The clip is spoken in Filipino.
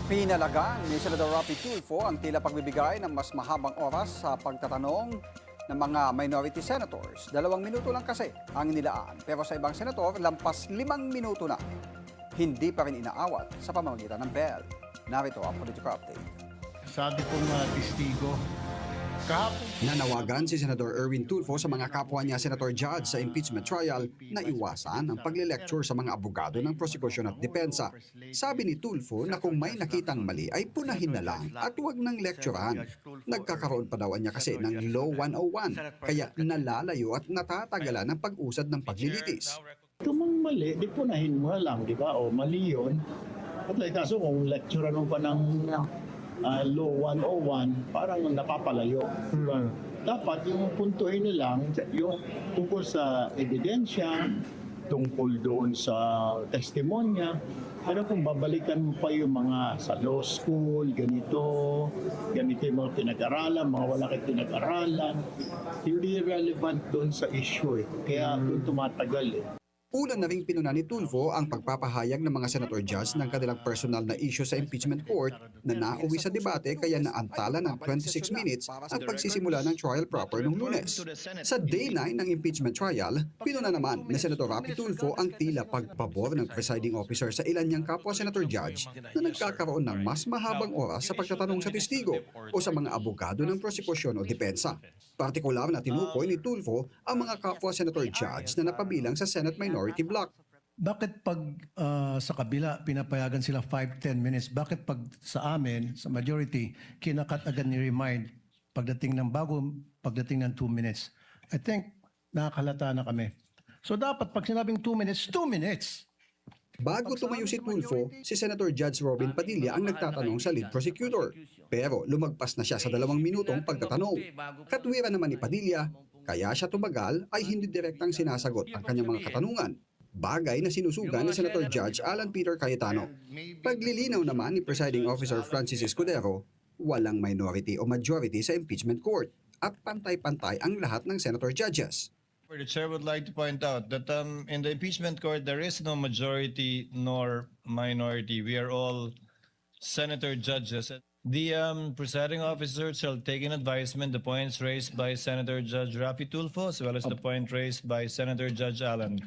Pinalagan ni Senador Rapi Tulfo ang tila pagbibigay ng mas mahabang oras sa pagtatanong ng mga minority senators. 2 minuto lang kasi ang nilaan. Pero sa ibang senator, lampas 5 minuto na. Hindi pa rin inaawat sa pamamagitan ng bell. Narito ang political update. Sabi kong testigo, kahapon Nanawagan si Senador Erwin Tulfo sa mga kapwa niya Senator Judge sa impeachment trial na iwasan ang pagle-lecture sa mga abogado ng prosekusyon at depensa. Sabi ni Tulfo na kung may nakitang mali ay punahin na lang at huwag nang lecturehan. Nagkakaroon pa daw niya kasi ng Law 101 kaya nalalayo at natatagalan ang pag-usad ng paglilitis. kung mali, di punahin mo lang, di ba? O mali yun. At kaso kung lecturean mo pa ng Law 101, parang napapalayo. Dapat yung puntuhin na lang yung tungkol sa ebidensya, tungkol doon sa testimonya. Pero kung babalikan mo pa yung mga sa law school, ganito yung mga pinag-aralan, mga wala kang pinag-aralan, hindi relevant doon sa issue eh. Kaya doon tumatagal eh. Una na ring pinuna ni Tulfo ang pagpapahayag ng mga Senator Judge ng kanilang personal na issue sa impeachment court na nauwi sa debate kaya naantala ng 26 minutes ang pagsisimula ng trial proper noong Lunes. Sa day 9 ng impeachment trial, pinuna naman ni Senator Rapi Tulfo ang tila pagpabor ng presiding officer sa ilan niyang kapwa Senator Judge na nagkakaroon ng mas mahabang oras sa pagtatanong sa testigo o sa mga abogado ng prosekusyon o depensa. Partikular na tinukoy ni Tulfo ang mga kapwa Senator Judge na napabilang sa Senate Minority Bloc. Bakit pag sa kabila pinapayagan sila 5-10 minutes? Bakit pag sa amin, sa majority, kinakat agad ni remind pagdating ng pagdating ng 2 minutes? I think nakakalata na kami. So dapat pag sinabing 2 minutes, 2 minutes. Bago tumayo si Tulfo, si Senator Judge Robin Padilla ang nagtatanong sa lead prosecutor. Pero lumagpas na siya sa 2 minutong pagtatanong. Katwiran naman ni Padilla, kaya siya tumagal ay hindi direktang sinasagot ang kanyang mga katanungan. Bagay na sinusugan ni Senator Judge Alan Peter Cayetano. Paglilinaw naman ni Presiding Officer Francis Escudero, walang minority o majority sa impeachment court at pantay-pantay ang lahat ng Senator Judges. The chair would like to point out that in the impeachment court, there is no majority nor minority. We are all senator judges. The presiding officer shall take in advisement the points raised by Senator Judge Rafi Tulfo as well as the point raised by Senator Judge Allen.